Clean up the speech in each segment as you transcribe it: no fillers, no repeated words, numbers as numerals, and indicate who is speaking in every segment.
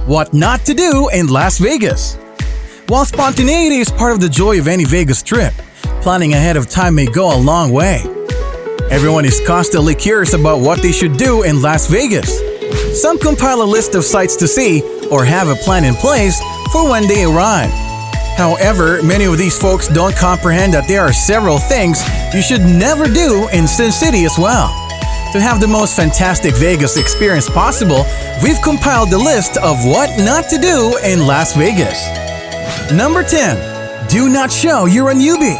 Speaker 1: What not to do in Las Vegas. While spontaneity is part of the joy of any Vegas trip, planning ahead of time may go a long way. Everyone is constantly curious about what they should do in Las Vegas. Some compile a list of sights to see or have a plan in place for when they arrive. However, many of these folks don't comprehend that there are several things you should never do in Sin City as well. To have the most fantastic Vegas experience possible, we've compiled the list of what not to do in Las Vegas. Number 10. Do not show you're a newbie.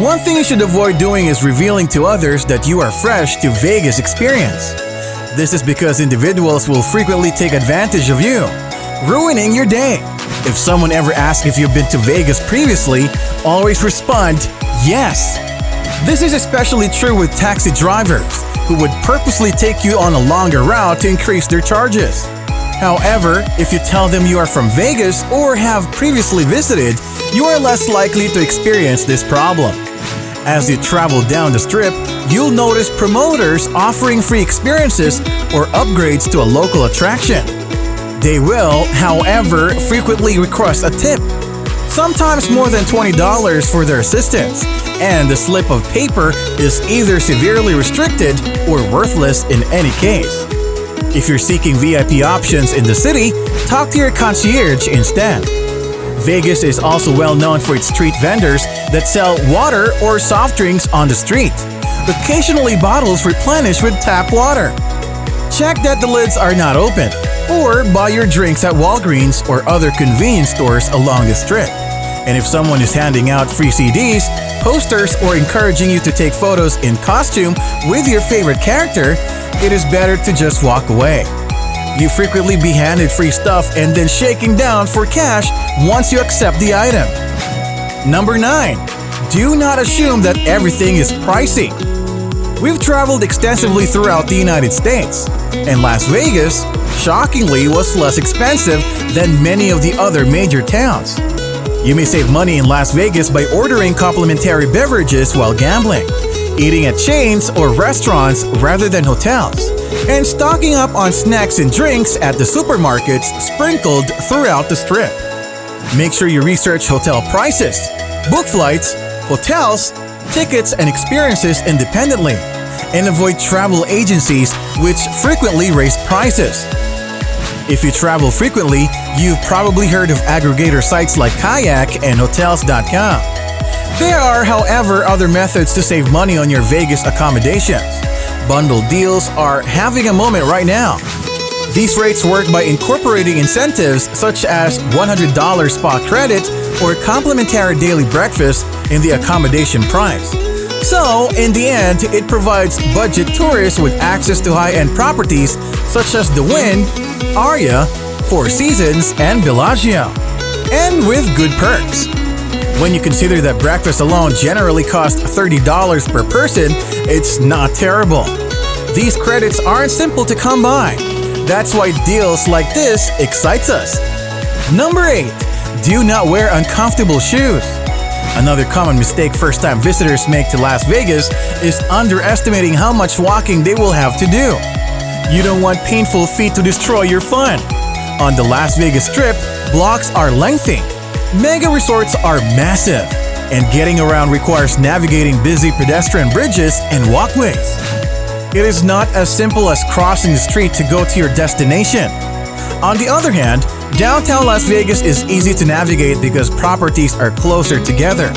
Speaker 1: One thing you should avoid doing is revealing to others that you are fresh to Vegas experience. This is because individuals will frequently take advantage of you, ruining your day. If someone ever asks if you've been to Vegas previously, always respond, yes. This is especially true with taxi drivers, who would purposely take you on a longer route to increase their charges. However, if you tell them you are from Vegas or have previously visited, you are less likely to experience this problem. As you travel down the strip, you'll notice promoters offering free experiences or upgrades to a local attraction. They will, however, frequently request a tip, sometimes more than $20 for their assistance, and the slip of paper is either severely restricted or worthless in any case. If you're seeking VIP options in the city, talk to your concierge instead. Vegas is also well known for its street vendors that sell water or soft drinks on the street, occasionally bottles replenished with tap water. Check that the lids are not open, or buy your drinks at Walgreens or other convenience stores along the strip. And if someone is handing out free CDs, posters, or encouraging you to take photos in costume with your favorite character, it is better to just walk away. You frequently be handed free stuff and then shaking down for cash once you accept the item. Number 9. Do not assume that everything is pricey. We've traveled extensively throughout the United States, and Las Vegas, shockingly, was less expensive than many of the other major towns. You may save money in Las Vegas by ordering complimentary beverages while gambling, eating at chains or restaurants rather than hotels, and stocking up on snacks and drinks at the supermarkets sprinkled throughout the strip. Make sure you research hotel prices, book flights, hotels, tickets, and experiences independently, and avoid travel agencies which frequently raise prices. If you travel frequently, you've probably heard of aggregator sites like Kayak and Hotels.com. There are, however, other methods to save money on your Vegas accommodations. Bundle deals are having a moment right now. These rates work by incorporating incentives such as $100 spa credit or complimentary daily breakfast in the accommodation price. So, in the end, it provides budget tourists with access to high-end properties such as The Wynn, Aria, Four Seasons, and Bellagio, and with good perks. When you consider that breakfast alone generally costs $30 per person, it's not terrible. These credits aren't simple to come by. That's why deals like this excites us. Number 8. Do not wear uncomfortable shoes. Another common mistake first-time visitors make to Las Vegas is underestimating how much walking they will have to do. You don't want painful feet to destroy your fun. On the Las Vegas Strip, blocks are lengthy. Mega resorts are massive, and getting around requires navigating busy pedestrian bridges and walkways. It is not as simple as crossing the street to go to your destination. On the other hand, downtown Las Vegas is easy to navigate because properties are closer together.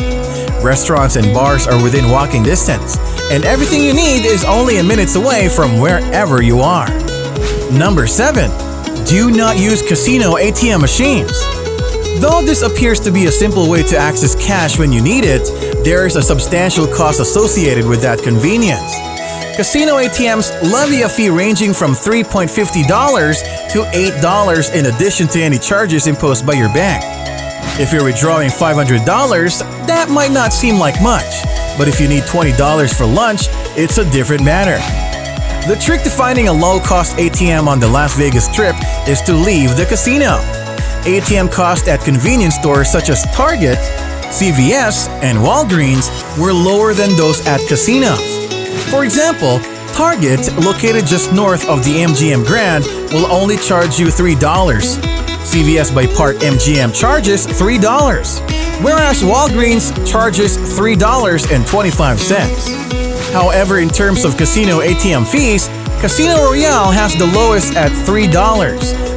Speaker 1: Restaurants and bars are within walking distance, and everything you need is only a minute away from wherever you are. Number 7. Do not use casino ATM machines. Though this appears to be a simple way to access cash when you need it, there is a substantial cost associated with that convenience. Casino ATMs levy a fee ranging from $3.50 to $8 in addition to any charges imposed by your bank. If you're withdrawing $500, that might not seem like much, but if you need $20 for lunch, it's a different matter. The trick to finding a low-cost ATM on the Las Vegas Strip is to leave the casino. ATM costs at convenience stores such as Target, CVS, and Walgreens were lower than those at casinos. For example, Target, located just north of the MGM Grand, will only charge you $3. CVS by Park MGM charges $3, whereas Walgreens charges $3.25. However, in terms of casino ATM fees, Casino Royale has the lowest at $3.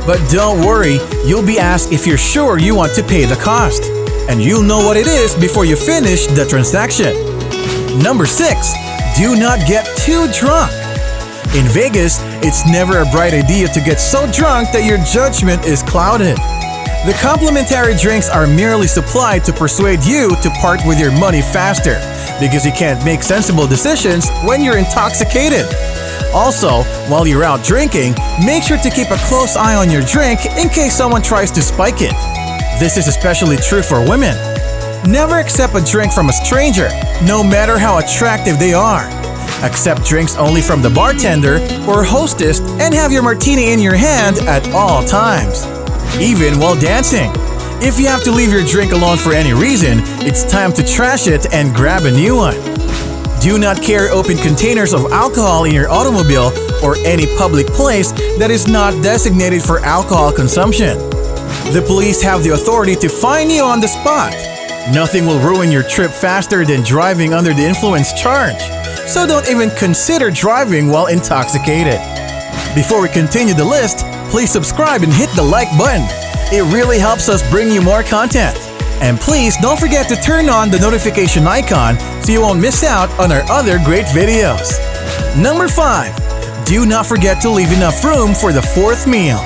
Speaker 1: But don't worry, you'll be asked if you're sure you want to pay the cost. And you'll know what it is before you finish the transaction. Number 6. Do not get too drunk. In Vegas, it's never a bright idea to get so drunk that your judgment is clouded. The complimentary drinks are merely supplied to persuade you to part with your money faster, because you can't make sensible decisions when you're intoxicated. Also, while you're out drinking, make sure to keep a close eye on your drink in case someone tries to spike it. This is especially true for women. Never accept a drink from a stranger, no matter how attractive they are. Accept drinks only from the bartender or hostess and have your martini in your hand at all times, even while dancing. If you have to leave your drink alone for any reason, it's time to trash it and grab a new one. Do not carry open containers of alcohol in your automobile or any public place that is not designated for alcohol consumption. The police have the authority to fine you on the spot. Nothing will ruin your trip faster than driving under the influence charge. So don't even consider driving while intoxicated. Before we continue the list, please subscribe and hit the like button. It really helps us bring you more content. And please don't forget to turn on the notification icon so you won't miss out on our other great videos. Number 5. Do not forget to leave enough room for the 4th meal.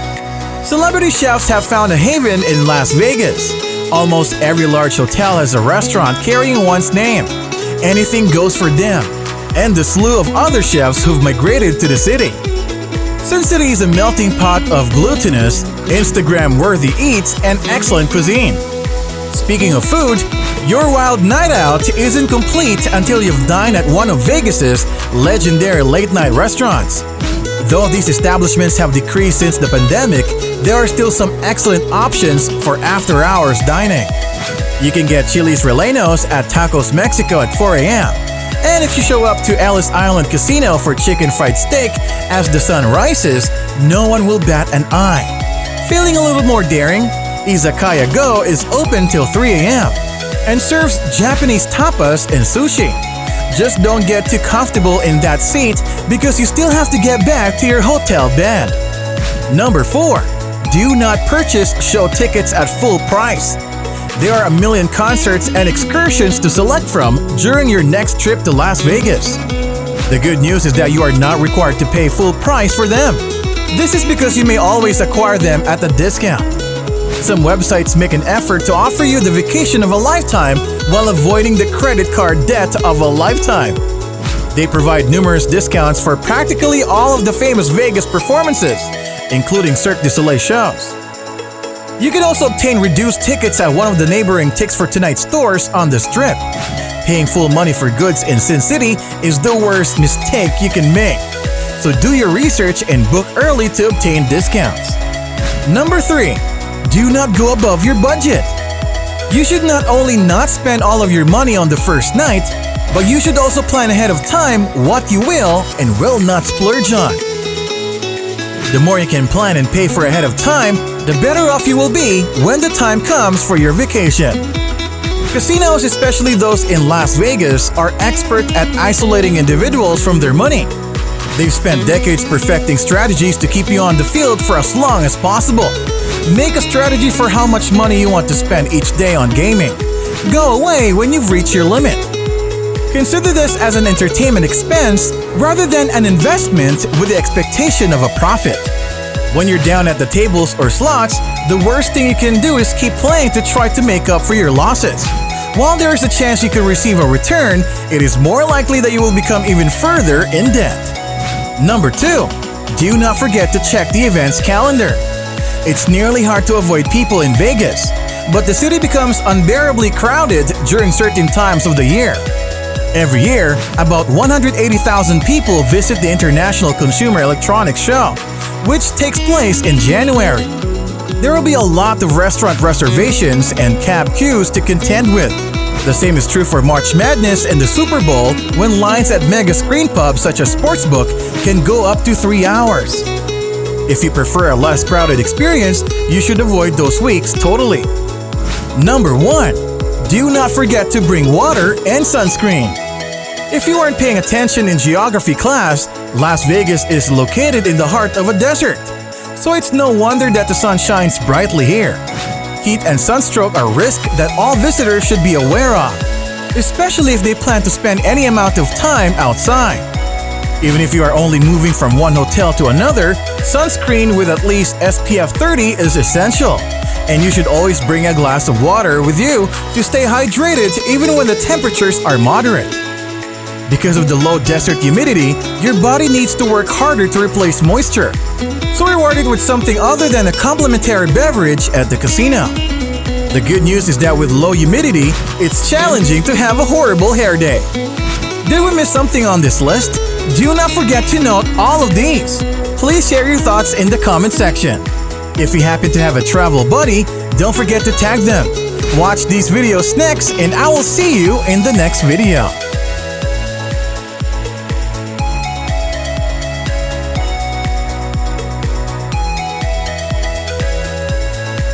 Speaker 1: Celebrity chefs have found a haven in Las Vegas. Almost every large hotel has a restaurant carrying one's name. Anything goes for them, and the slew of other chefs who've migrated to the city. Sin City is a melting pot of glutinous, Instagram-worthy eats and excellent cuisine. Speaking of food, your wild night out isn't complete until you've dined at one of Vegas's legendary late-night restaurants. Though these establishments have decreased since the pandemic, there are still some excellent options for after-hours dining. You can get Chili's Rellenos at Tacos Mexico at 4 a.m. And if you show up to Ellis Island Casino for chicken fried steak as the sun rises, no one will bat an eye. Feeling a little more daring? Izakaya Go is open till 3 a.m. and serves Japanese tapas and sushi. Just don't get too comfortable in that seat because you still have to get back to your hotel bed. Number 4. Do not purchase show tickets at full price. There are a million concerts and excursions to select from during your next trip to Las Vegas. The good news is that you are not required to pay full price for them. This is because you may always acquire them at a discount. Some websites make an effort to offer you the vacation of a lifetime while avoiding the credit card debt of a lifetime. They provide numerous discounts for practically all of the famous Vegas performances, including Cirque du Soleil shows. You can also obtain reduced tickets at one of the neighboring Tix for Tonight stores on the Strip. Paying full money for goods in Sin City is the worst mistake you can make. So do your research and book early to obtain discounts. Number 3. Do not go above your budget. You should not only not spend all of your money on the first night, but you should also plan ahead of time what you will and will not splurge on. The more you can plan and pay for ahead of time, the better off you will be when the time comes for your vacation. Casinos, especially those in Las Vegas, are expert at isolating individuals from their money. They've spent decades perfecting strategies to keep you on the field for as long as possible. Make a strategy for how much money you want to spend each day on gaming. Go away when you've reached your limit. Consider this as an entertainment expense rather than an investment with the expectation of a profit. When you're down at the tables or slots, the worst thing you can do is keep playing to try to make up for your losses. While there is a chance you could receive a return, it is more likely that you will become even further in debt. Number 2. Do not forget to check the event's calendar. It's nearly hard to avoid people in Vegas, but the city becomes unbearably crowded during certain times of the year. Every year, about 180,000 people visit the International Consumer Electronics Show, which takes place in January. There will be a lot of restaurant reservations and cab queues to contend with. The same is true for March Madness and the Super Bowl, when lines at mega screen pubs such as Sportsbook can go up to 3 hours. If you prefer a less crowded experience, you should avoid those weeks totally. Number 1. Do not forget to bring water and sunscreen. If you aren't paying attention in geography class, Las Vegas is located in the heart of a desert. So it's no wonder that the sun shines brightly here. Heat and sunstroke are risks that all visitors should be aware of, especially if they plan to spend any amount of time outside. Even if you are only moving from one hotel to another, sunscreen with at least SPF 30 is essential. And you should always bring a glass of water with you to stay hydrated even when the temperatures are moderate. Because of the low desert humidity, your body needs to work harder to replace moisture. So reward it with something other than a complimentary beverage at the casino. The good news is that with low humidity, it's challenging to have a horrible hair day. Did we miss something on this list? Do not forget to note all of these. Please share your thoughts in the comment section. If you happen to have a travel buddy, don't forget to tag them. Watch these videos next, and I will see you in the next video.